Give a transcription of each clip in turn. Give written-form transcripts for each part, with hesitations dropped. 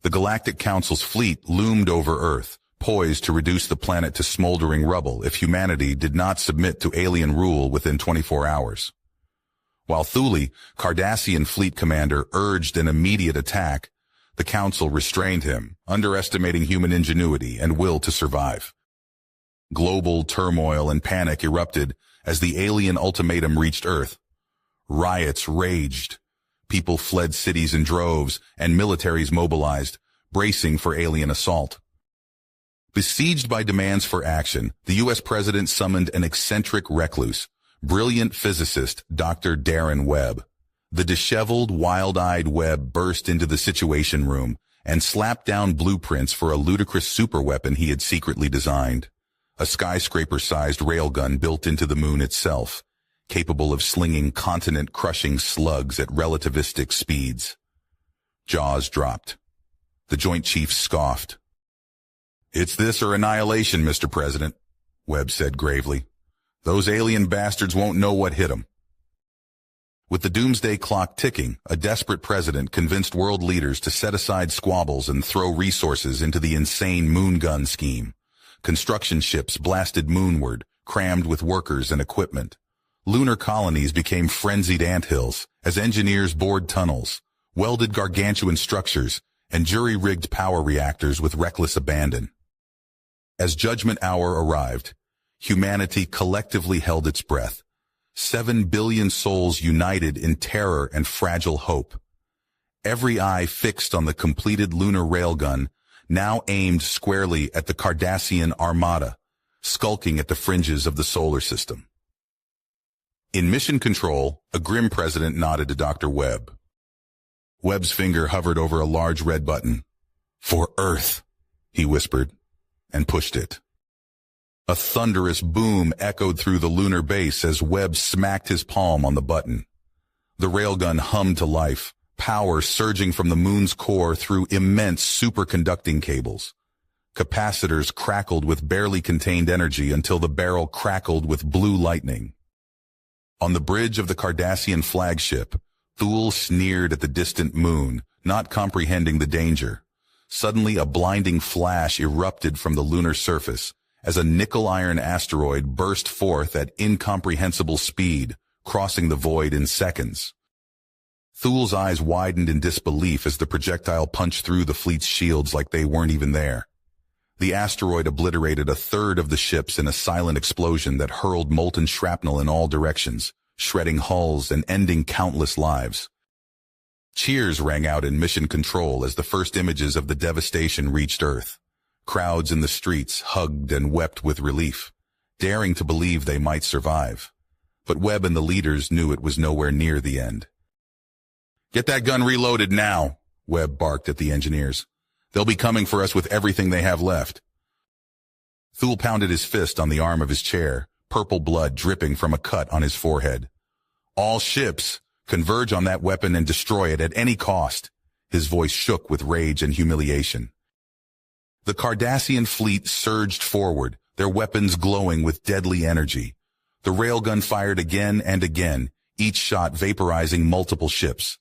The Galactic Council's fleet loomed over Earth, poised to reduce the planet to smoldering rubble if humanity did not submit to alien rule within 24 hours. While Thule, Cardassian fleet commander, urged an immediate attack, the Council restrained him, underestimating human ingenuity and will to survive. Global turmoil and panic erupted as the alien ultimatum reached Earth. Riots raged. People fled cities in droves, and militaries mobilized, bracing for alien assault. Besieged by demands for action, the U.S. president summoned an eccentric recluse, brilliant physicist Dr. Darren Webb. The disheveled, wild-eyed Webb burst into the Situation Room and slapped down blueprints for a ludicrous superweapon he had secretly designed. A skyscraper-sized railgun built into the moon itself, capable of slinging continent-crushing slugs at relativistic speeds. Jaws dropped. The Joint Chiefs scoffed. "It's this or annihilation, Mr. President," Webb said gravely. "Those alien bastards won't know what hit them." With the doomsday clock ticking, a desperate president convinced world leaders to set aside squabbles and throw resources into the insane moon gun scheme. Construction ships blasted moonward, crammed with workers and equipment. Lunar colonies became frenzied anthills as engineers bored tunnels, welded gargantuan structures, and jury-rigged power reactors with reckless abandon. As Judgment Hour arrived, humanity collectively held its breath. 7 billion souls united in terror and fragile hope. Every eye fixed on the completed lunar railgun, now aimed squarely at the Cardassian armada, skulking at the fringes of the solar system. In mission control, a grim president nodded to Dr. Webb. Webb's finger hovered over a large red button. "For Earth," he whispered, and pushed it. A thunderous boom echoed through the lunar base as Webb smacked his palm on the button. The railgun hummed to life, power surging from the moon's core through immense superconducting cables. Capacitors crackled with barely contained energy until the barrel crackled with blue lightning. On the bridge of the Cardassian flagship, Thule sneered at the distant moon, not comprehending the danger. Suddenly a blinding flash erupted from the lunar surface as a nickel-iron asteroid burst forth at incomprehensible speed, crossing the void in seconds. Thule's eyes widened in disbelief as the projectile punched through the fleet's shields like they weren't even there. The asteroid obliterated a third of the ships in a silent explosion that hurled molten shrapnel in all directions, shredding hulls and ending countless lives. Cheers rang out in mission control as the first images of the devastation reached Earth. Crowds in the streets hugged and wept with relief, daring to believe they might survive. But Webb and the leaders knew it was nowhere near the end. "Get that gun reloaded now," Webb barked at the engineers. "They'll be coming for us with everything they have left." Thule pounded his fist on the arm of his chair, purple blood dripping from a cut on his forehead. "All ships, converge on that weapon and destroy it at any cost." His voice shook with rage and humiliation. The Cardassian fleet surged forward, their weapons glowing with deadly energy. The railgun fired again and again, each shot vaporizing multiple ships.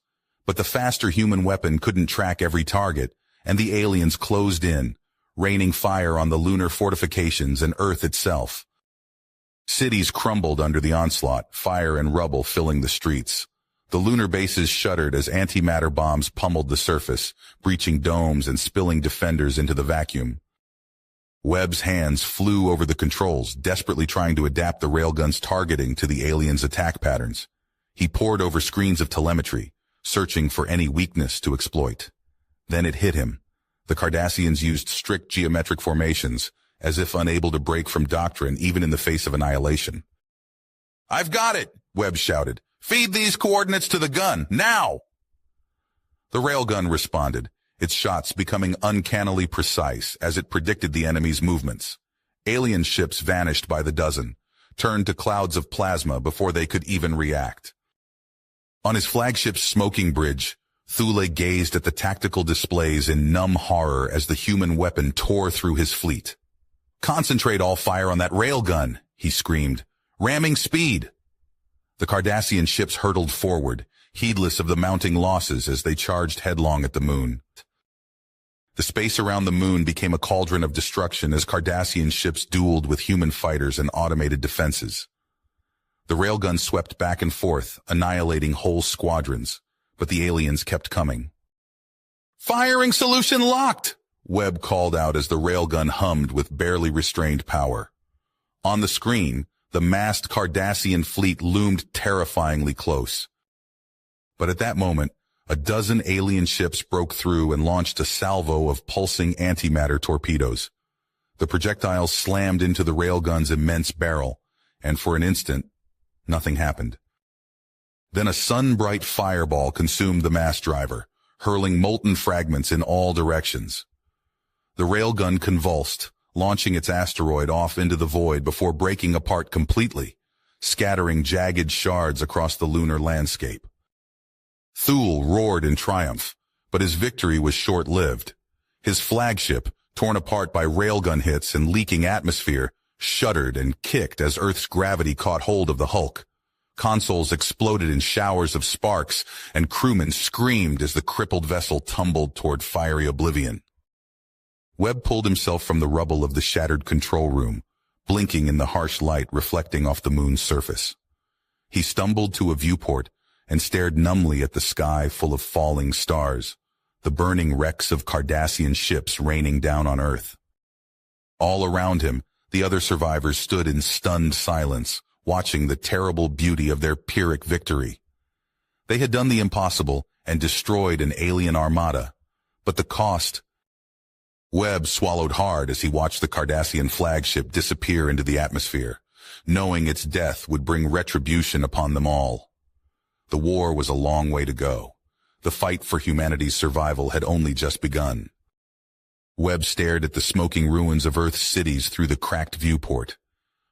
But the faster human weapon couldn't track every target, and the aliens closed in, raining fire on the lunar fortifications and Earth itself. Cities crumbled under the onslaught, fire and rubble filling the streets. The lunar bases shuddered as antimatter bombs pummeled the surface, breaching domes and spilling defenders into the vacuum. Webb's hands flew over the controls, desperately trying to adapt the railgun's targeting to the aliens' attack patterns. He pored over screens of telemetry, searching for any weakness to exploit. Then it hit him. The Cardassians used strict geometric formations, as if unable to break from doctrine even in the face of annihilation. "I've got it!" Webb shouted. "Feed these coordinates to the gun, now!" The railgun responded, its shots becoming uncannily precise as it predicted the enemy's movements. Alien ships vanished by the dozen, turned to clouds of plasma before they could even react. On his flagship's smoking bridge, Thule gazed at the tactical displays in numb horror as the human weapon tore through his fleet. "Concentrate all fire on that railgun," he screamed. "Ramming speed!" The Cardassian ships hurtled forward, heedless of the mounting losses as they charged headlong at the moon. The space around the moon became a cauldron of destruction as Cardassian ships dueled with human fighters and automated defenses. The railguns swept back and forth, annihilating whole squadrons, but the aliens kept coming. "Firing solution locked!" Webb called out as the railgun hummed with barely restrained power. On the screen, the massed Cardassian fleet loomed terrifyingly close. But at that moment, a dozen alien ships broke through and launched a salvo of pulsing antimatter torpedoes. The projectiles slammed into the railgun's immense barrel, and for an instant, nothing happened. Then a sun-bright fireball consumed the mass driver, hurling molten fragments in all directions. The railgun convulsed, launching its asteroid off into the void before breaking apart completely, scattering jagged shards across the lunar landscape. Thule roared in triumph, but his victory was short-lived. His flagship, torn apart by railgun hits and leaking atmosphere, shuddered and kicked as Earth's gravity caught hold of the hulk. Consoles exploded in showers of sparks, and crewmen screamed as the crippled vessel tumbled toward fiery oblivion. Webb pulled himself from the rubble of the shattered control room, blinking in the harsh light reflecting off the moon's surface. He stumbled to a viewport and stared numbly at the sky full of falling stars, the burning wrecks of Cardassian ships raining down on Earth. All around him, the other survivors stood in stunned silence, watching the terrible beauty of their Pyrrhic victory. They had done the impossible and destroyed an alien armada, but the cost... Webb swallowed hard as he watched the Cardassian flagship disappear into the atmosphere, knowing its death would bring retribution upon them all. The war was a long way to go. The fight for humanity's survival had only just begun. Webb stared at the smoking ruins of Earth's cities through the cracked viewport.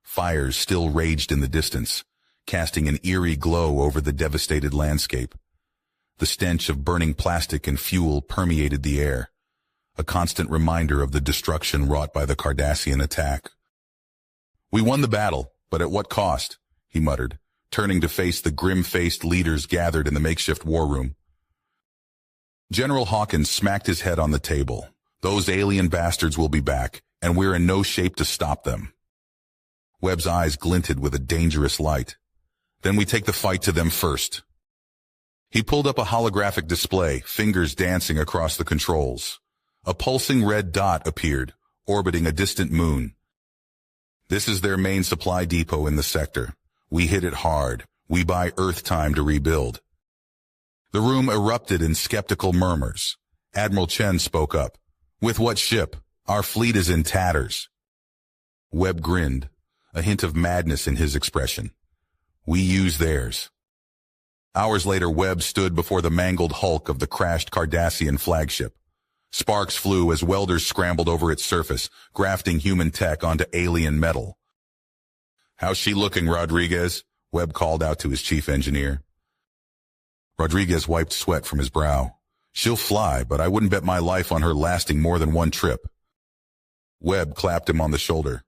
Fires still raged in the distance, casting an eerie glow over the devastated landscape. The stench of burning plastic and fuel permeated the air, a constant reminder of the destruction wrought by the Cardassian attack. "We won the battle, but at what cost?" he muttered, turning to face the grim-faced leaders gathered in the makeshift war room. General Hawkins smacked his head on the table. "Those alien bastards will be back, and we're in no shape to stop them." Webb's eyes glinted with a dangerous light. "Then we take the fight to them first." He pulled up a holographic display, fingers dancing across the controls. A pulsing red dot appeared, orbiting a distant moon. "This is their main supply depot in the sector. We hit it hard. We buy Earth time to rebuild." The room erupted in skeptical murmurs. Admiral Chen spoke up. "With what ship? Our fleet is in tatters." Webb grinned, a hint of madness in his expression. "We use theirs." Hours later, Webb stood before the mangled hulk of the crashed Cardassian flagship. Sparks flew as welders scrambled over its surface, grafting human tech onto alien metal. "How's she looking, Rodriguez?" Webb called out to his chief engineer. Rodriguez wiped sweat from his brow. "She'll fly, but I wouldn't bet my life on her lasting more than one trip." Webb clapped him on the shoulder.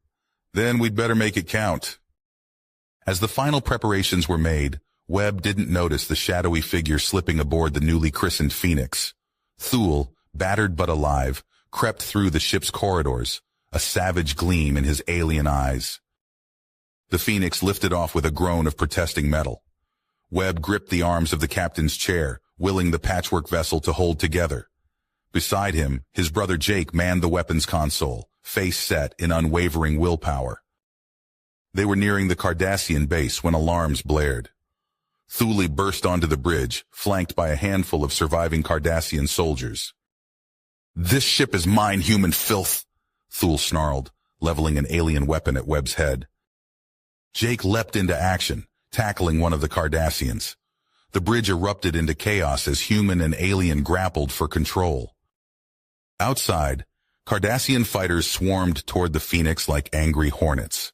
"Then we'd better make it count." As the final preparations were made, Webb didn't notice the shadowy figure slipping aboard the newly christened Phoenix. Thule, battered but alive, crept through the ship's corridors, a savage gleam in his alien eyes. The Phoenix lifted off with a groan of protesting metal. Webb gripped the arms of the captain's chair, willing the patchwork vessel to hold together. Beside him, his brother Jake manned the weapons console, face set in unwavering willpower. They were nearing the Cardassian base when alarms blared. Thule burst onto the bridge, flanked by a handful of surviving Cardassian soldiers. "This ship is mine, human filth!" Thule snarled, leveling an alien weapon at Webb's head. Jake leapt into action, tackling one of the Cardassians. The bridge erupted into chaos as human and alien grappled for control. Outside, Cardassian fighters swarmed toward the Phoenix like angry hornets.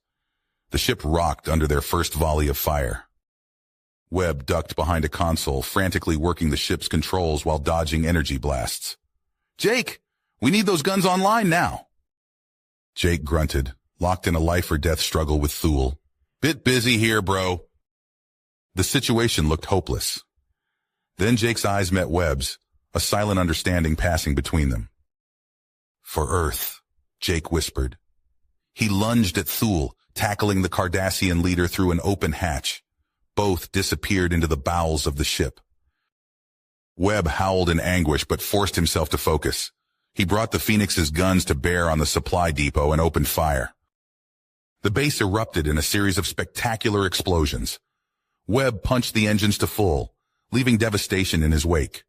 The ship rocked under their first volley of fire. Webb ducked behind a console, frantically working the ship's controls while dodging energy blasts. "Jake, we need those guns online now." Jake grunted, locked in a life-or-death struggle with Thule. "Bit busy here, bro." The situation looked hopeless. Then Jake's eyes met Webb's, a silent understanding passing between them. For Earth, Jake whispered. He lunged at Thule, tackling the Cardassian leader through an open hatch. Both disappeared into the bowels of the ship. Webb howled in anguish but forced himself to focus. He brought the Phoenix's guns to bear on the supply depot and opened fire. The base erupted in a series of spectacular explosions. Webb punched the engines to full, leaving devastation in his wake.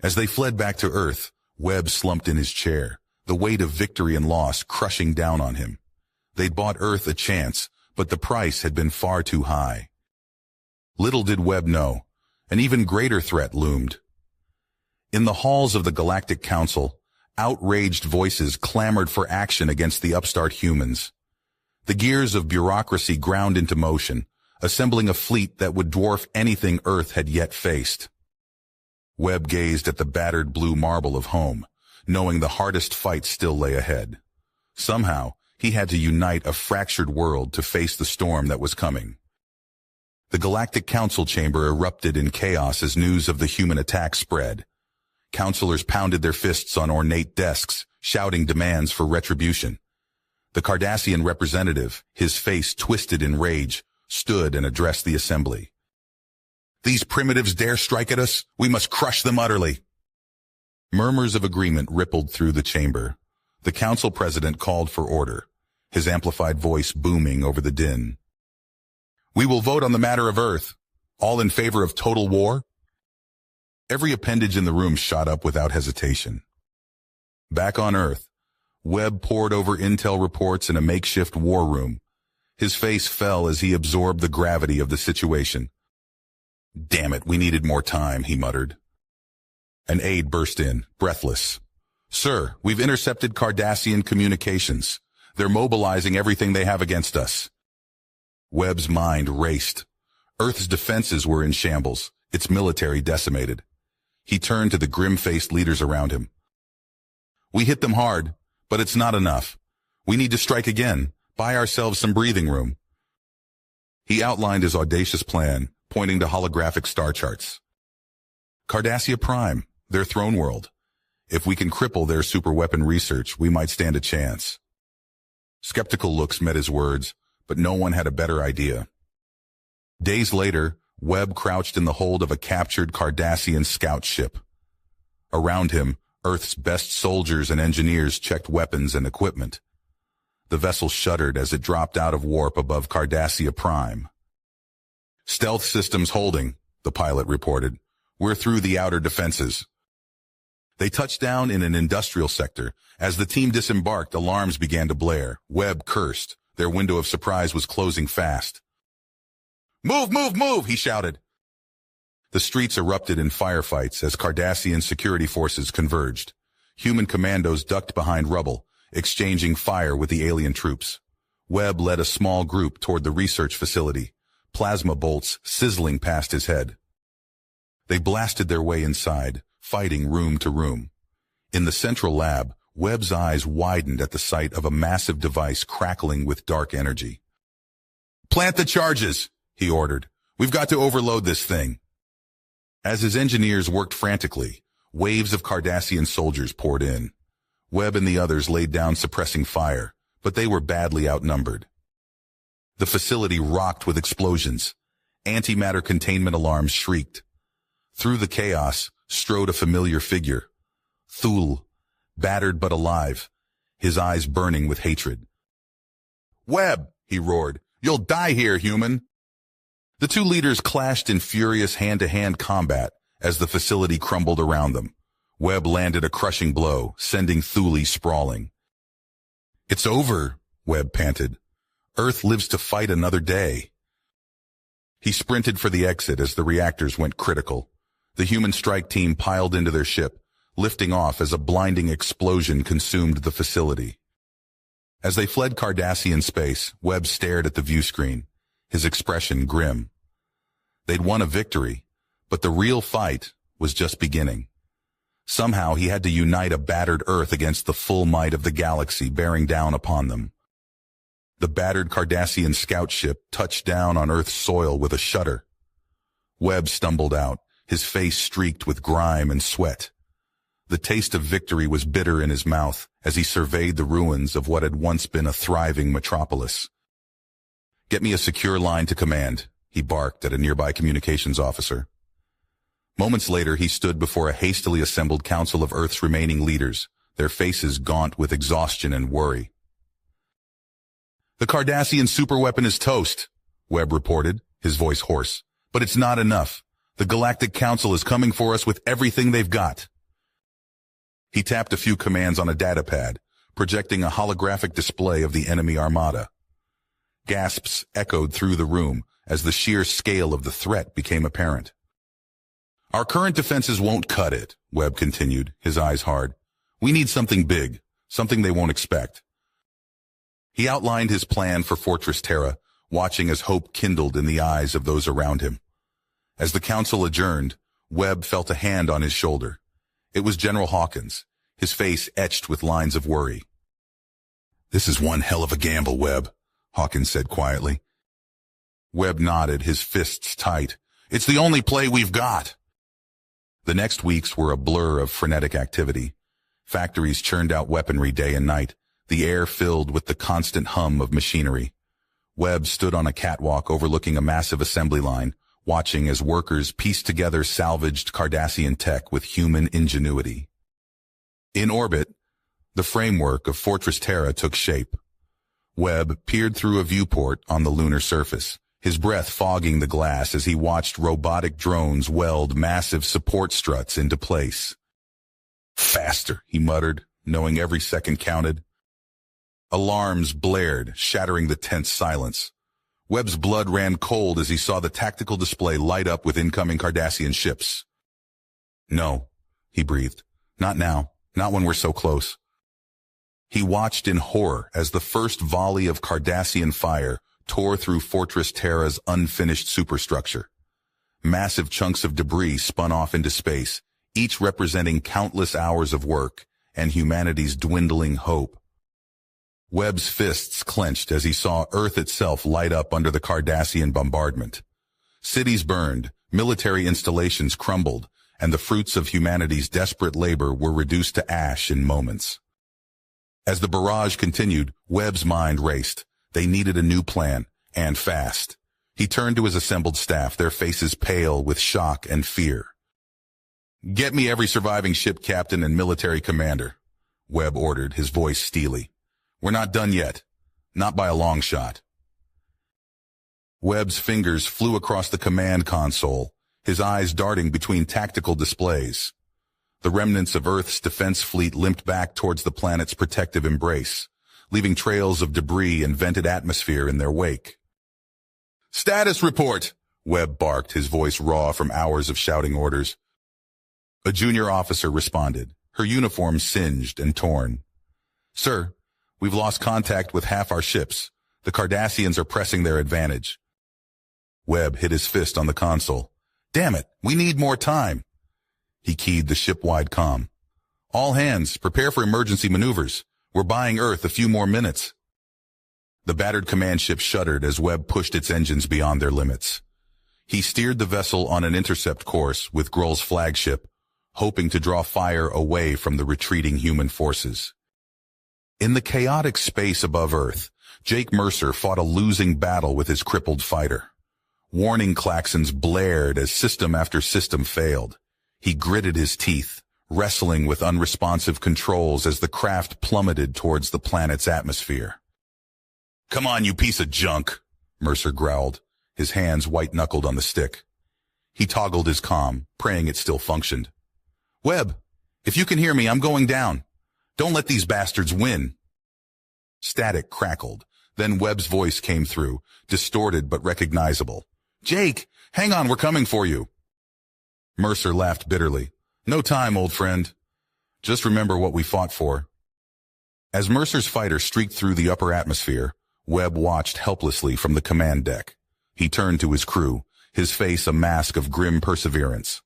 As they fled back to Earth, Webb slumped in his chair, the weight of victory and loss crushing down on him. They'd bought Earth a chance, but the price had been far too high. Little did Webb know, an even greater threat loomed. In the halls of the Galactic Council, outraged voices clamored for action against the upstart humans. The gears of bureaucracy ground into motion, assembling a fleet that would dwarf anything Earth had yet faced. Webb gazed at the battered blue marble of home, knowing the hardest fight still lay ahead. Somehow, he had to unite a fractured world to face the storm that was coming. The Galactic Council chamber erupted in chaos as news of the human attack spread. Councilors pounded their fists on ornate desks, shouting demands for retribution. The Cardassian representative, his face twisted in rage, stood and addressed the assembly. "These primitives dare strike at us? We must crush them utterly." Murmurs of agreement rippled through the chamber. The council president called for order, his amplified voice booming over the din. "We will vote on the matter of Earth. All in favor of total war?" Every appendage in the room shot up without hesitation. Back on Earth, Webb pored over intel reports in a makeshift war room. His face fell as he absorbed the gravity of the situation. "Damn it, we needed more time," he muttered. An aide burst in, breathless. "Sir, we've intercepted Cardassian communications. They're mobilizing everything they have against us." Webb's mind raced. Earth's defenses were in shambles, its military decimated. He turned to the grim-faced leaders around him. "We hit them hard, but it's not enough. We need to strike again, buy ourselves some breathing room." He outlined his audacious plan, pointing to holographic star charts. "Cardassia Prime, their throne world. If we can cripple their superweapon research, we might stand a chance." Skeptical looks met his words, but no one had a better idea. Days later, Webb crouched in the hold of a captured Cardassian scout ship. Around him, Earth's best soldiers and engineers checked weapons and equipment. The vessel shuddered as it dropped out of warp above Cardassia Prime. "Stealth systems holding," the pilot reported. "We're through the outer defenses." They touched down in an industrial sector. As the team disembarked, alarms began to blare. Webb cursed. Their window of surprise was closing fast. "Move, move, move!" he shouted. The streets erupted in firefights as Cardassian security forces converged. Human commandos ducked behind rubble, exchanging fire with the alien troops. Webb led a small group toward the research facility, plasma bolts sizzling past his head. They blasted their way inside, fighting room to room. In the central lab, Webb's eyes widened at the sight of a massive device crackling with dark energy. "Plant the charges!" he ordered. "We've got to overload this thing." As his engineers worked frantically, waves of Cardassian soldiers poured in. Webb and the others laid down suppressing fire, but they were badly outnumbered. The facility rocked with explosions. Antimatter containment alarms shrieked. Through the chaos strode a familiar figure. Thule, battered but alive, his eyes burning with hatred. "Webb!" he roared. "You'll die here, human!" The two leaders clashed in furious hand-to-hand combat as the facility crumbled around them. Webb landed a crushing blow, sending Thule sprawling. "It's over," Webb panted. "Earth lives to fight another day." He sprinted for the exit as the reactors went critical. The human strike team piled into their ship, lifting off as a blinding explosion consumed the facility. As they fled Cardassian space, Webb stared at the view screen, his expression grim. They'd won a victory, but the real fight was just beginning. Somehow he had to unite a battered Earth against the full might of the galaxy bearing down upon them. The battered Cardassian scout ship touched down on Earth's soil with a shudder. Webb stumbled out, his face streaked with grime and sweat. The taste of victory was bitter in his mouth as he surveyed the ruins of what had once been a thriving metropolis. "Get me a secure line to command," he barked at a nearby communications officer. Moments later, he stood before a hastily assembled council of Earth's remaining leaders, their faces gaunt with exhaustion and worry. "The Cardassian superweapon is toast," Webb reported, his voice hoarse. "But it's not enough. The Galactic Council is coming for us with everything they've got." He tapped a few commands on a datapad, projecting a holographic display of the enemy armada. Gasps echoed through the room as the sheer scale of the threat became apparent. "Our current defenses won't cut it," Webb continued, his eyes hard. "We need something big, something they won't expect." He outlined his plan for Fortress Terra, watching as hope kindled in the eyes of those around him. As the council adjourned, Webb felt a hand on his shoulder. It was General Hawkins, his face etched with lines of worry. "This is one hell of a gamble, Webb," Hawkins said quietly. Webb nodded, his fists tight. "It's the only play we've got." The next weeks were a blur of frenetic activity. Factories churned out weaponry day and night, the air filled with the constant hum of machinery. Webb stood on a catwalk overlooking a massive assembly line, watching as workers pieced together salvaged Cardassian tech with human ingenuity. In orbit, the framework of Fortress Terra took shape. Webb peered through a viewport on the lunar surface, his breath fogging the glass as he watched robotic drones weld massive support struts into place. "Faster," he muttered, knowing every second counted. Alarms blared, shattering the tense silence. Webb's blood ran cold as he saw the tactical display light up with incoming Cardassian ships. "No," he breathed. "Not now. Not when we're so close." He watched in horror as the first volley of Cardassian fire tore through Fortress Terra's unfinished superstructure. Massive chunks of debris spun off into space, each representing countless hours of work and humanity's dwindling hope. Webb's fists clenched as he saw Earth itself light up under the Cardassian bombardment. Cities burned, military installations crumbled, and the fruits of humanity's desperate labor were reduced to ash in moments. As the barrage continued, Webb's mind raced. They needed a new plan, and fast. He turned to his assembled staff, their faces pale with shock and fear. "Get me every surviving ship captain and military commander," Webb ordered, his voice steely. "We're not done yet. Not by a long shot." Webb's fingers flew across the command console, his eyes darting between tactical displays. The remnants of Earth's defense fleet limped back towards the planet's protective embrace, leaving trails of debris and vented atmosphere in their wake. "Status report!" Webb barked, his voice raw from hours of shouting orders. A junior officer responded, her uniform singed and torn. "Sir, we've lost contact with half our ships. The Cardassians are pressing their advantage." Webb hit his fist on the console. "Damn it, we need more time." He keyed the ship-wide comm. "All hands, prepare for emergency maneuvers. We're buying Earth a few more minutes." The battered command ship shuddered as Webb pushed its engines beyond their limits. He steered the vessel on an intercept course with Grull's flagship, hoping to draw fire away from the retreating human forces. In the chaotic space above Earth, Jake Mercer fought a losing battle with his crippled fighter. Warning klaxons blared as system after system failed. He gritted his teeth, wrestling with unresponsive controls as the craft plummeted towards the planet's atmosphere. "Come on, you piece of junk," Mercer growled, his hands white-knuckled on the stick. He toggled his comm, praying it still functioned. "Webb, if you can hear me, I'm going down. Don't let these bastards win." Static crackled. Then Webb's voice came through, distorted but recognizable. "Jake, hang on, we're coming for you." Mercer laughed bitterly. "No time, old friend. Just remember what we fought for." As Mercer's fighter streaked through the upper atmosphere, Webb watched helplessly from the command deck. He turned to his crew, his face a mask of grim perseverance.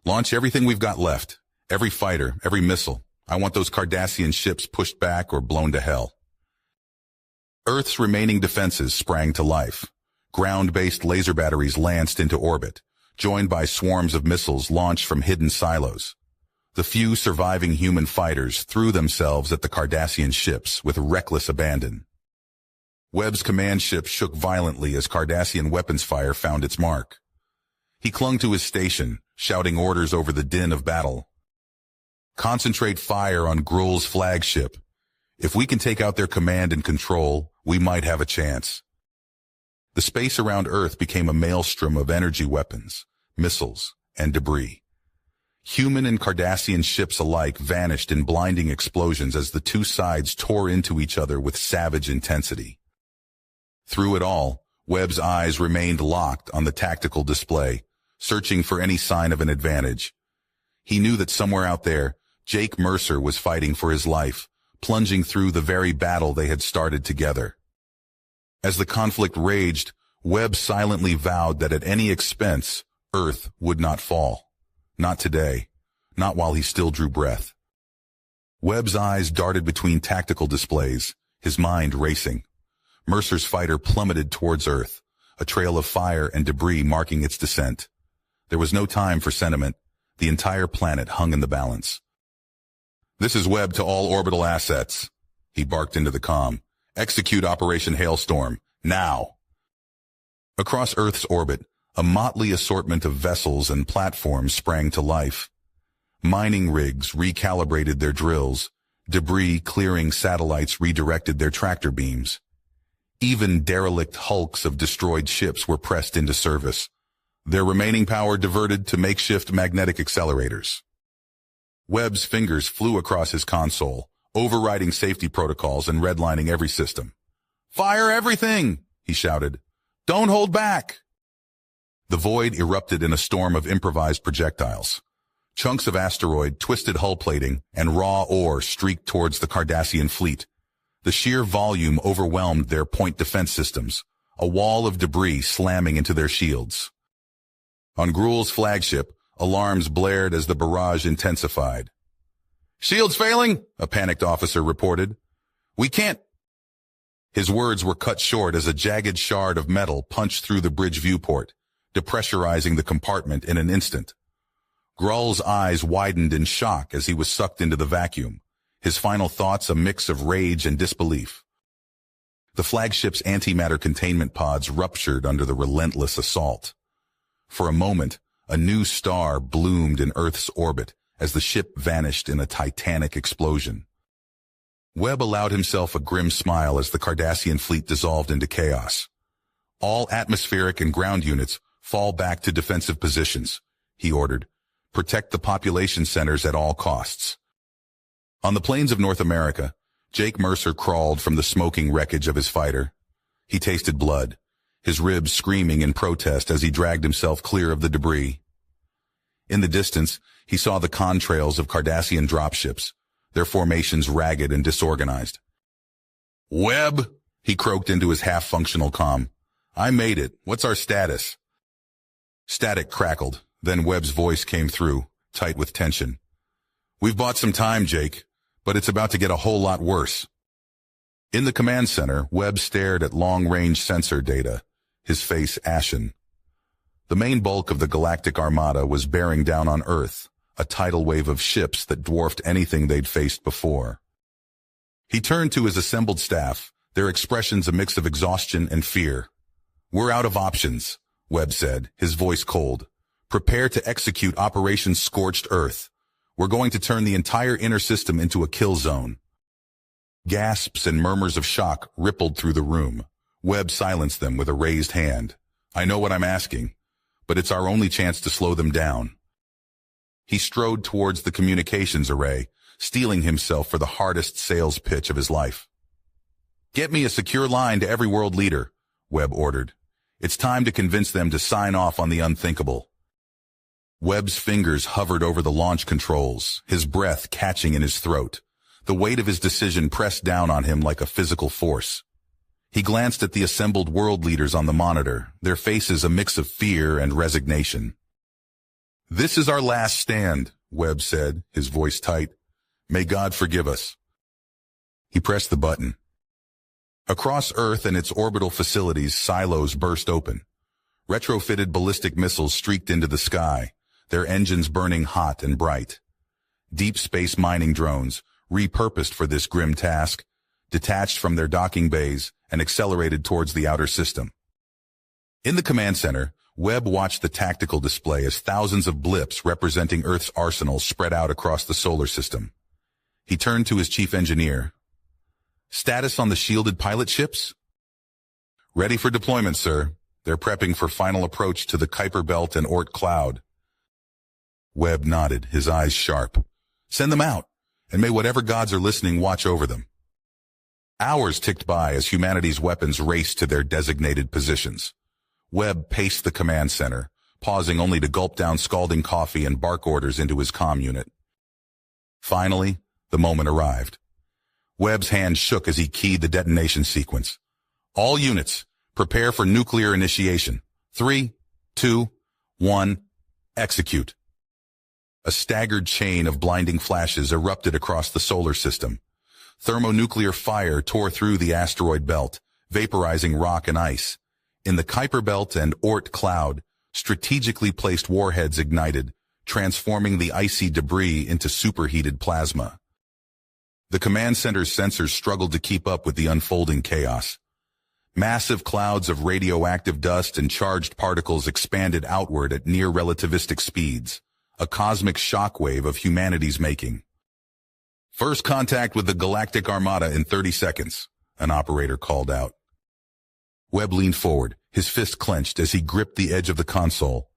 "Launch everything we've got left. Every fighter, every missile. I want those Cardassian ships pushed back or blown to hell." Earth's remaining defenses sprang to life. Ground-based laser batteries lanced into orbit, joined by swarms of missiles launched from hidden silos. The few surviving human fighters threw themselves at the Cardassian ships with reckless abandon. Webb's command ship shook violently as Cardassian weapons fire found its mark. He clung to his station, shouting orders over the din of battle. "Concentrate fire on Gruul's flagship. If we can take out their command and control, we might have a chance." The space around Earth became a maelstrom of energy weapons, missiles, and debris. Human and Cardassian ships alike vanished in blinding explosions as the two sides tore into each other with savage intensity. Through it all, Webb's eyes remained locked on the tactical display, searching for any sign of an advantage. He knew that somewhere out there, Jake Mercer was fighting for his life, plunging through the very battle they had started together. As the conflict raged, Webb silently vowed that at any expense, Earth would not fall. Not today. Not while he still drew breath. Webb's eyes darted between tactical displays, his mind racing. Mercer's fighter plummeted towards Earth, a trail of fire and debris marking its descent. There was no time for sentiment. The entire planet hung in the balance. "This is Webb to all orbital assets," he barked into the comm. "Execute Operation Hailstorm, now." Across Earth's orbit, a motley assortment of vessels and platforms sprang to life. Mining rigs recalibrated their drills, debris-clearing satellites redirected their tractor beams. Even derelict hulks of destroyed ships were pressed into service, their remaining power diverted to makeshift magnetic accelerators. Webb's fingers flew across his console, overriding safety protocols and redlining every system. "Fire everything!" he shouted. "Don't hold back!" The void erupted in a storm of improvised projectiles. Chunks of asteroid, twisted hull plating, and raw ore streaked towards the Cardassian fleet. The sheer volume overwhelmed their point defense systems, a wall of debris slamming into their shields. On Gruul's flagship, alarms blared as the barrage intensified. "Shields failing," a panicked officer reported. "We can't—" His words were cut short as a jagged shard of metal punched through the bridge viewport, depressurizing the compartment in an instant. Gruul's eyes widened in shock as he was sucked into the vacuum, his final thoughts a mix of rage and disbelief. The flagship's antimatter containment pods ruptured under the relentless assault. For a moment, a new star bloomed in Earth's orbit as the ship vanished in a titanic explosion. Webb allowed himself a grim smile as the Cardassian fleet dissolved into chaos. "All atmospheric and ground units fall back to defensive positions," he ordered. "Protect the population centers at all costs." On the plains of North America, Jake Mercer crawled from the smoking wreckage of his fighter. He tasted blood, his ribs screaming in protest as he dragged himself clear of the debris. In the distance, he saw the contrails of Cardassian dropships, their formations ragged and disorganized. "Webb," he croaked into his half-functional comm. "I made it. What's our status?" Static crackled, then Webb's voice came through, tight with tension. "We've bought some time, Jake, but it's about to get a whole lot worse." In the command center, Webb stared at long-range sensor data, his face ashen. The main bulk of the Galactic Armada was bearing down on Earth, a tidal wave of ships that dwarfed anything they'd faced before. He turned to his assembled staff, their expressions a mix of exhaustion and fear. "We're out of options," Webb said, his voice cold. "Prepare to execute Operation Scorched Earth. We're going to turn the entire inner system into a kill zone." Gasps and murmurs of shock rippled through the room. Webb silenced them with a raised hand. "I know what I'm asking, but it's our only chance to slow them down." He strode towards the communications array, steeling himself for the hardest sales pitch of his life. "Get me a secure line to every world leader," Webb ordered. "It's time to convince them to sign off on the unthinkable." Webb's fingers hovered over the launch controls, his breath catching in his throat. The weight of his decision pressed down on him like a physical force. He glanced at the assembled world leaders on the monitor, their faces a mix of fear and resignation. "This is our last stand," Webb said, his voice tight. "May God forgive us." He pressed the button. Across Earth and its orbital facilities, silos burst open. Retrofitted ballistic missiles streaked into the sky, their engines burning hot and bright. deep space mining drones, repurposed for this grim task, detached from their docking bays and accelerated towards the outer system. In the command center, Webb watched the tactical display as thousands of blips representing Earth's arsenal spread out across the solar system. He turned to his chief engineer. "Status on the shielded pilot ships?" "Ready for deployment, sir. They're prepping for final approach to the Kuiper Belt and Oort Cloud." Webb nodded, his eyes sharp. "Send them out, and may whatever gods are listening watch over them." Hours ticked by as humanity's weapons raced to their designated positions. Webb paced the command center, pausing only to gulp down scalding coffee and bark orders into his comm unit. Finally, the moment arrived. Webb's hand shook as he keyed the detonation sequence. "All units, prepare for nuclear initiation. 3, 2, 1, execute." A staggered chain of blinding flashes erupted across the solar system. Thermonuclear fire tore through the asteroid belt, vaporizing rock and ice. In the Kuiper Belt and Oort Cloud, strategically placed warheads ignited, transforming the icy debris into superheated plasma. The command center's sensors struggled to keep up with the unfolding chaos. Massive clouds of radioactive dust and charged particles expanded outward at near-relativistic speeds, a cosmic shockwave of humanity's making. "First contact with the Galactic Armada in 30 seconds, an operator called out. Webb leaned forward, his fist clenched as he gripped the edge of the console.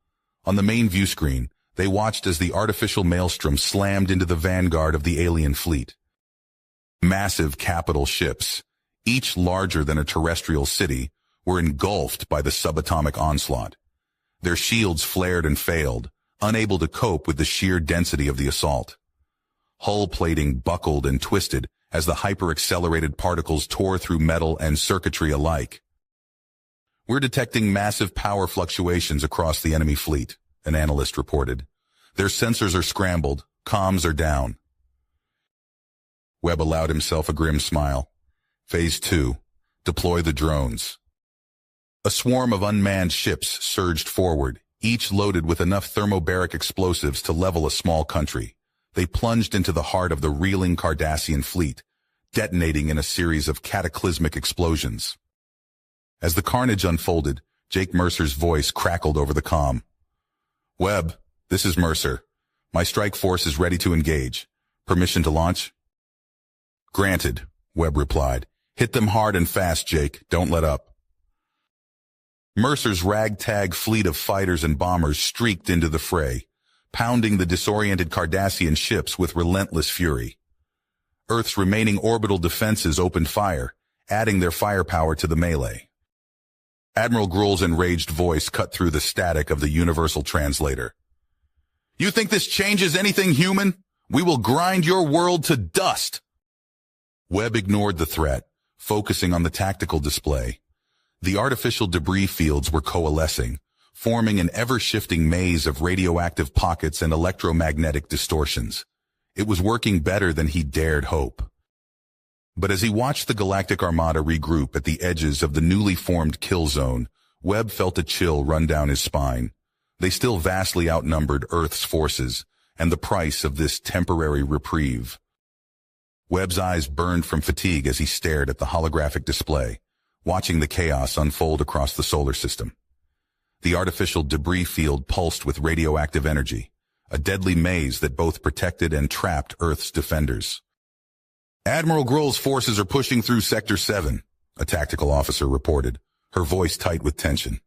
On the main view screen, they watched as the artificial maelstrom slammed into the vanguard of the alien fleet. Massive capital ships, each larger than a terrestrial city, were engulfed by the subatomic onslaught. Their shields flared and failed, unable to cope with the sheer density of the assault. Hull plating buckled and twisted as the hyper-accelerated particles tore through metal and circuitry alike. "We're detecting massive power fluctuations across the enemy fleet," an analyst reported. "Their sensors are scrambled, comms are down." Webb allowed himself a grim smile. Phase 2. Deploy the drones. A swarm of unmanned ships surged forward, each loaded with enough thermobaric explosives to level a small country. They plunged into the heart of the reeling Cardassian fleet, detonating in a series of cataclysmic explosions. As the carnage unfolded, Jake Mercer's voice crackled over the comm. "Webb, this is Mercer. My strike force is ready to engage. Permission to launch?" "Granted," Webb replied. "Hit them hard and fast, Jake. Don't let up." Mercer's ragtag fleet of fighters and bombers streaked into the fray, pounding the disoriented Cardassian ships with relentless fury. Earth's remaining orbital defenses opened fire, adding their firepower to the melee. Admiral Grull's enraged voice cut through the static of the universal translator. "You think this changes anything, human? We will grind your world to dust!" Webb ignored the threat, focusing on the tactical display. The artificial debris fields were coalescing, forming an ever-shifting maze of radioactive pockets and electromagnetic distortions. It was working better than he dared hope. But as he watched the Galactic Armada regroup at the edges of the newly formed kill zone, Webb felt a chill run down his spine. They still vastly outnumbered Earth's forces, and the price of this temporary reprieve. Webb's eyes burned from fatigue as he stared at the holographic display, watching the chaos unfold across the solar system. The artificial debris field pulsed with radioactive energy, a deadly maze that both protected and trapped Earth's defenders. "Admiral Grull's forces are pushing through Sector 7, a tactical officer reported, her voice tight with tension.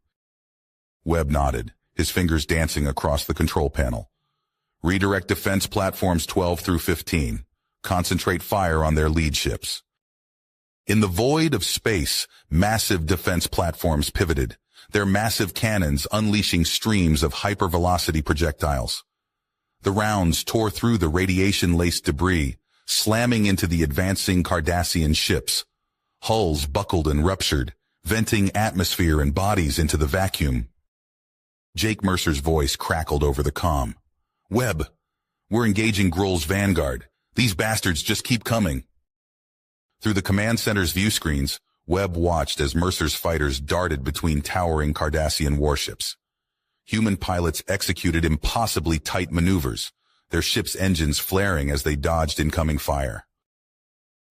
Webb nodded, his fingers dancing across the control panel. "Redirect defense platforms 12 through 15. Concentrate fire on their lead ships." In the void of space, massive defense platforms pivoted, their massive cannons unleashing streams of hypervelocity projectiles. The rounds tore through the radiation-laced debris, slamming into the advancing Cardassian ships. Hulls buckled and ruptured, venting atmosphere and bodies into the vacuum. Jake Mercer's voice crackled over the comm. "Webb, we're engaging Grull's vanguard. These bastards just keep coming." Through the command center's view screens, Webb watched as Mercer's fighters darted between towering Cardassian warships. Human pilots executed impossibly tight maneuvers, their ship's engines flaring as they dodged incoming fire.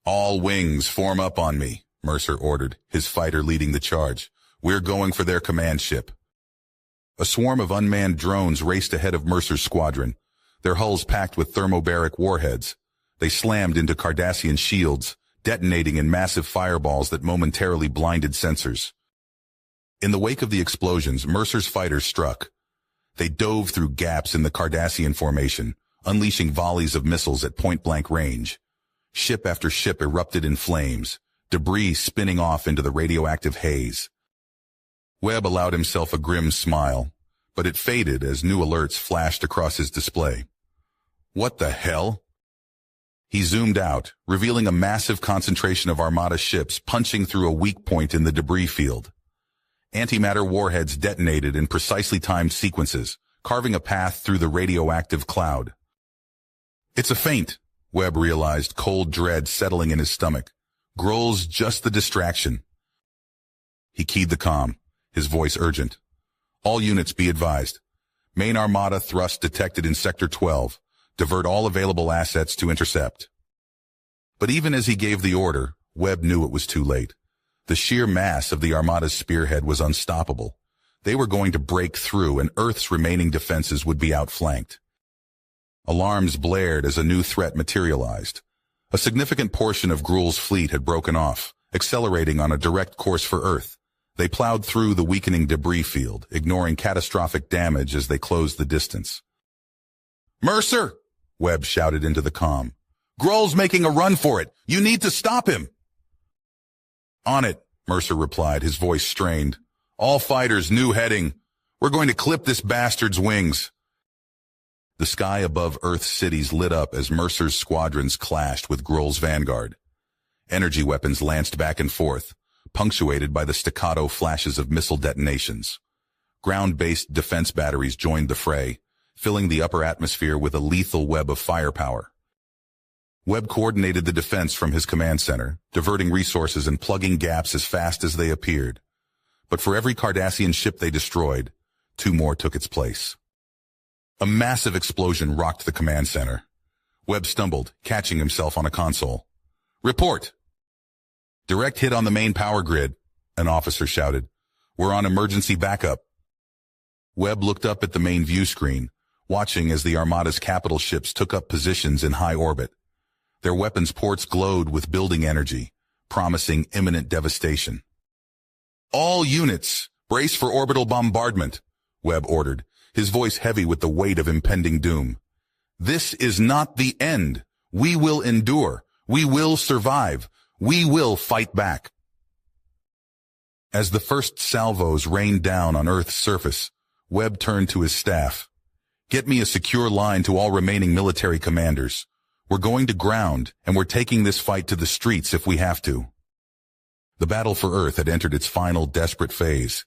"All wings, form up on me," Mercer ordered, his fighter leading the charge. "We're going for their command ship." A swarm of unmanned drones raced ahead of Mercer's squadron, their hulls packed with thermobaric warheads. They slammed into Cardassian shields, detonating in massive fireballs that momentarily blinded sensors. In the wake of the explosions, Mercer's fighters struck. They dove through gaps in the Cardassian formation, unleashing volleys of missiles at point-blank range. Ship after ship erupted in flames, debris spinning off into the radioactive haze. Webb allowed himself a grim smile, but it faded as new alerts flashed across his display. What the hell? He zoomed out, revealing a massive concentration of Armada ships punching through a weak point in the debris field. Antimatter warheads detonated in precisely timed sequences, carving a path through the radioactive cloud. "It's a feint," Webb realized, cold dread settling in his stomach. "Grohl's just the distraction." He keyed the comm, his voice urgent. "All units be advised. Main Armada thrust detected in Sector 12. Divert all available assets to intercept." But even as he gave the order, Webb knew it was too late. The sheer mass of the Armada's spearhead was unstoppable. They were going to break through, and Earth's remaining defenses would be outflanked. Alarms blared as a new threat materialized. A significant portion of Gruel's fleet had broken off, accelerating on a direct course for Earth. They plowed through the weakening debris field, ignoring catastrophic damage as they closed the distance. "Mercer!" Webb shouted into the comm. "Gruel's making a run for it! You need to stop him!" "On it," Mercer replied, his voice strained. "All fighters, new heading. We're going to clip this bastard's wings." The sky above Earth's cities lit up as Mercer's squadrons clashed with Gruel's vanguard. Energy weapons lanced back and forth, punctuated by the staccato flashes of missile detonations. Ground-based defense batteries joined the fray, filling the upper atmosphere with a lethal web of firepower. Webb coordinated the defense from his command center, diverting resources and plugging gaps as fast as they appeared. But for every Cardassian ship they destroyed, 2 more took its place. A massive explosion rocked the command center. Webb stumbled, catching himself on a console. "Report!" "Direct hit on the main power grid," an officer shouted. "We're on emergency backup." Webb looked up at the main view screen, watching as the Armada's capital ships took up positions in high orbit. Their weapons ports glowed with building energy, promising imminent devastation. "All units, brace for orbital bombardment," Webb ordered, his voice heavy with the weight of impending doom. "This is not the end. We will endure. We will survive. We will fight back." As the first salvos rained down on Earth's surface, Webb turned to his staff. "Get me a secure line to all remaining military commanders. We're going to ground, and we're taking this fight to the streets if we have to." The battle for Earth had entered its final desperate phase,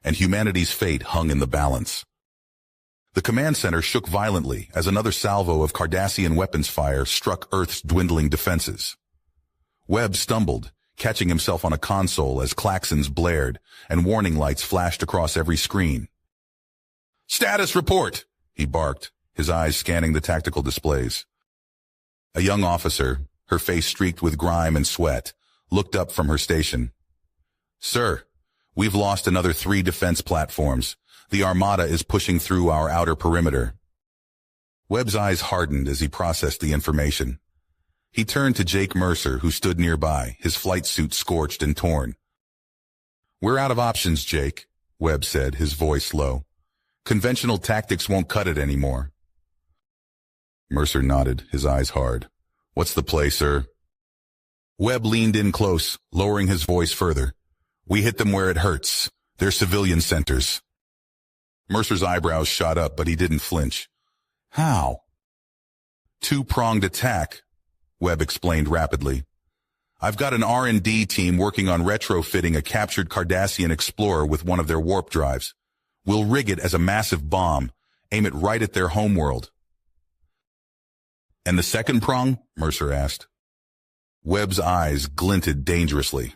and humanity's fate hung in the balance. The command center shook violently as another salvo of Cardassian weapons fire struck Earth's dwindling defenses. Webb stumbled, catching himself on a console as klaxons blared and warning lights flashed across every screen. "Status report!" he barked, his eyes scanning the tactical displays. A young officer, her face streaked with grime and sweat, looked up from her station. "Sir, we've lost another 3 defense platforms. The Armada is pushing through our outer perimeter." Webb's eyes hardened as he processed the information. He turned to Jake Mercer, who stood nearby, his flight suit scorched and torn. "We're out of options, Jake," Webb said, his voice low. "Conventional tactics won't cut it anymore." Mercer nodded, his eyes hard. "What's the play, sir?" Webb leaned in close, lowering his voice further. "We hit them where it hurts. They're civilian centers." Mercer's eyebrows shot up, but he didn't flinch. "How?" "Two-pronged attack," Webb explained rapidly. "I've got an R&D team working on retrofitting a captured Cardassian explorer with one of their warp drives. We'll rig it as a massive bomb, aim it right at their homeworld." "And the second prong?" Mercer asked. Webb's eyes glinted dangerously.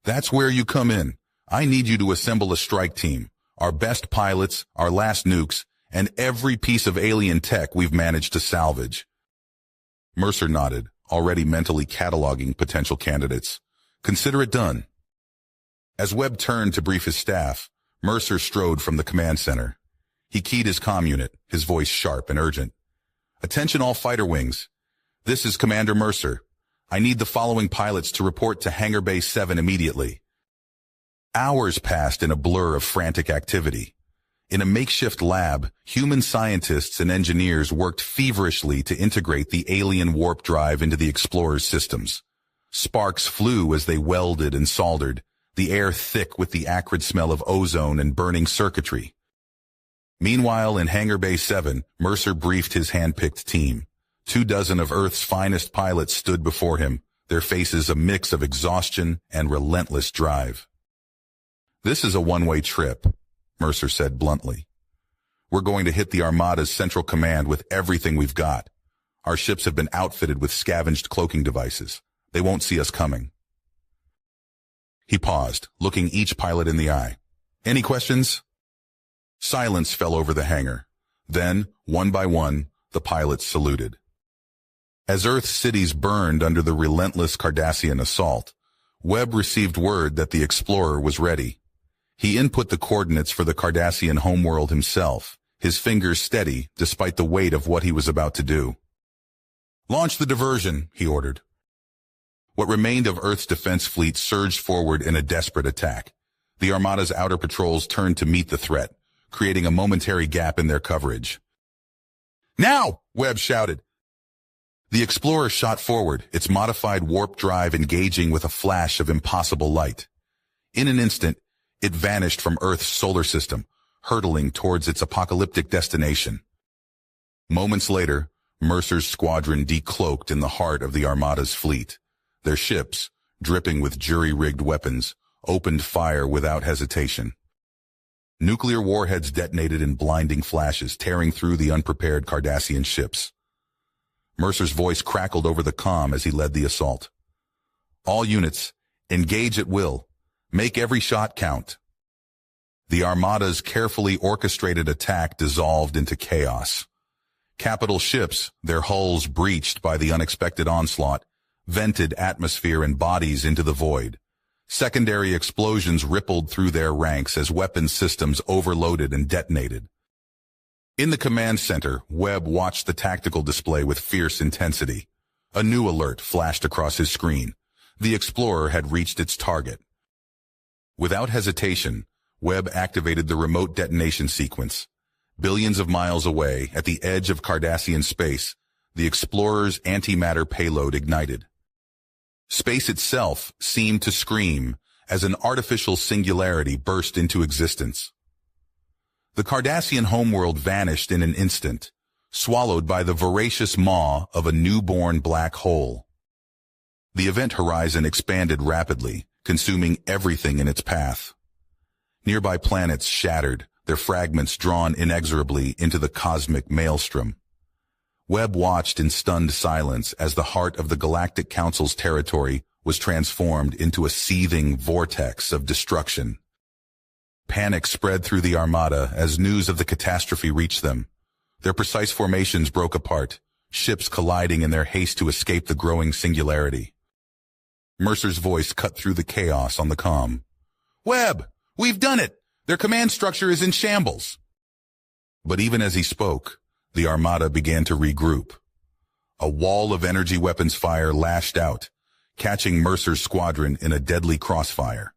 "That's where you come in. I need you to assemble a strike team, our best pilots, our last nukes, and every piece of alien tech we've managed to salvage. Mercer nodded, already mentally cataloging potential candidates. Consider it done. As Webb turned to brief his staff, Mercer strode from the command center. He keyed his comm unit, his voice sharp and urgent. Attention all fighter wings. This is Commander Mercer. I need the following pilots to report to Hangar Bay 7 immediately. Hours passed in a blur of frantic activity. In a makeshift lab, human scientists and engineers worked feverishly to integrate the alien warp drive into the Explorer's systems. Sparks flew as they welded and soldered, the air thick with the acrid smell of ozone and burning circuitry. Meanwhile, in Hangar Bay 7, Mercer briefed his hand-picked team. 24 of Earth's finest pilots stood before him, their faces a mix of exhaustion and relentless drive. This is a one-way trip, Mercer said bluntly. We're going to hit the Armada's central command with everything we've got. Our ships have been outfitted with scavenged cloaking devices. They won't see us coming. He paused, looking each pilot in the eye. Any questions? Silence fell over the hangar. Then, one by one, the pilots saluted. As Earth's cities burned under the relentless Cardassian assault, Webb received word that the Explorer was ready. He input the coordinates for the Cardassian homeworld himself, his fingers steady despite the weight of what he was about to do. Launch the diversion, he ordered. What remained of Earth's defense fleet surged forward in a desperate attack. The Armada's outer patrols turned to meet the threat, creating a momentary gap in their coverage. Now! Webb shouted. The Explorer shot forward, its modified warp drive engaging with a flash of impossible light. In an instant, it vanished from Earth's solar system, hurtling towards its apocalyptic destination. Moments later, Mercer's squadron decloaked in the heart of the Armada's fleet. Their ships, dripping with jury-rigged weapons, opened fire without hesitation. Nuclear warheads detonated in blinding flashes, tearing through the unprepared Cardassian ships. Mercer's voice crackled over the comm as he led the assault. All units, engage at will. Make every shot count. The Armada's carefully orchestrated attack dissolved into chaos. Capital ships, their hulls breached by the unexpected onslaught, vented atmosphere and bodies into the void. Secondary explosions rippled through their ranks as weapons systems overloaded and detonated. In the command center, Webb watched the tactical display with fierce intensity. A new alert flashed across his screen. The Explorer had reached its target. Without hesitation, Webb activated the remote detonation sequence. Billions of miles away, at the edge of Cardassian space, the Explorer's antimatter payload ignited. Space itself seemed to scream as an artificial singularity burst into existence. The Cardassian homeworld vanished in an instant, swallowed by the voracious maw of a newborn black hole. The event horizon expanded rapidly, consuming everything in its path. Nearby planets shattered, their fragments drawn inexorably into the cosmic maelstrom. Webb watched in stunned silence as the heart of the Galactic Council's territory was transformed into a seething vortex of destruction. Panic spread through the Armada as news of the catastrophe reached them. Their precise formations broke apart, ships colliding in their haste to escape the growing singularity. Mercer's voice cut through the chaos on the comm. Webb, we've done it! Their command structure is in shambles. But even as he spoke, the Armada began to regroup. A wall of energy weapons fire lashed out, catching Mercer's squadron in a deadly crossfire.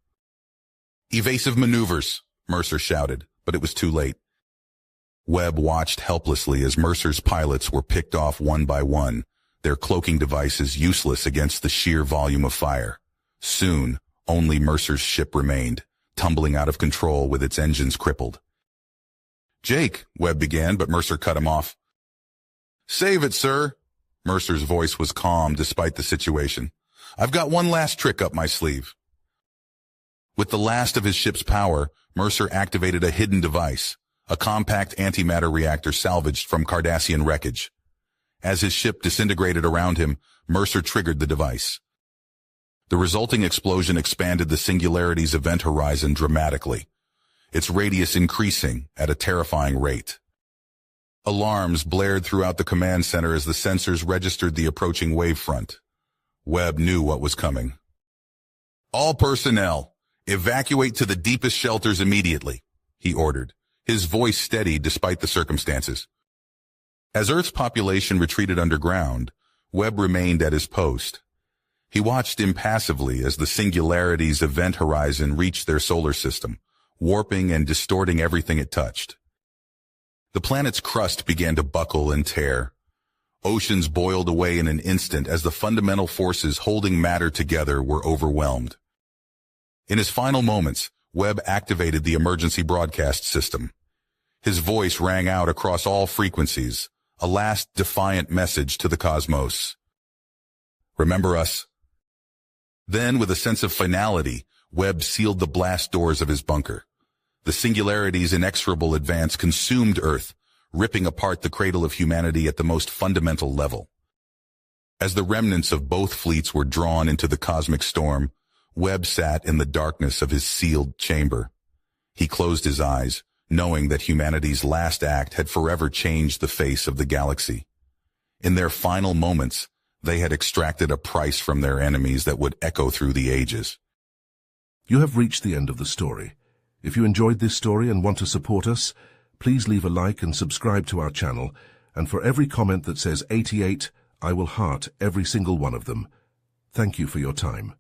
Evasive maneuvers, Mercer shouted, but it was too late. Webb watched helplessly as Mercer's pilots were picked off one by one, their cloaking devices useless against the sheer volume of fire. Soon, only Mercer's ship remained, tumbling out of control with its engines crippled. Jake, Webb began, but Mercer cut him off. Save it, sir. Mercer's voice was calm despite the situation. I've got one last trick up my sleeve. With the last of his ship's power, Mercer activated a hidden device, a compact antimatter reactor salvaged from Cardassian wreckage. As his ship disintegrated around him, Mercer triggered the device. The resulting explosion expanded the Singularity's event horizon dramatically, its radius increasing at a terrifying rate. Alarms blared throughout the command center as the sensors registered the approaching wavefront. Webb knew what was coming. "All personnel, evacuate to the deepest shelters immediately," he ordered, his voice steady despite the circumstances. As Earth's population retreated underground, Webb remained at his post. He watched impassively as the Singularity's event horizon reached their solar system, warping and distorting everything it touched. The planet's crust began to buckle and tear. Oceans boiled away in an instant as the fundamental forces holding matter together were overwhelmed. In his final moments, Webb activated the emergency broadcast system. His voice rang out across all frequencies, a last defiant message to the cosmos. "Remember us?" Then, with a sense of finality, Webb sealed the blast doors of his bunker. The Singularity's inexorable advance consumed Earth, ripping apart the cradle of humanity at the most fundamental level. As the remnants of both fleets were drawn into the cosmic storm, Webb sat in the darkness of his sealed chamber. He closed his eyes, knowing that humanity's last act had forever changed the face of the galaxy. In their final moments, they had extracted a price from their enemies that would echo through the ages. You have reached the end of the story. If you enjoyed this story and want to support us, please leave a like and subscribe to our channel, and for every comment that says 88, I will heart every single one of them. Thank you for your time.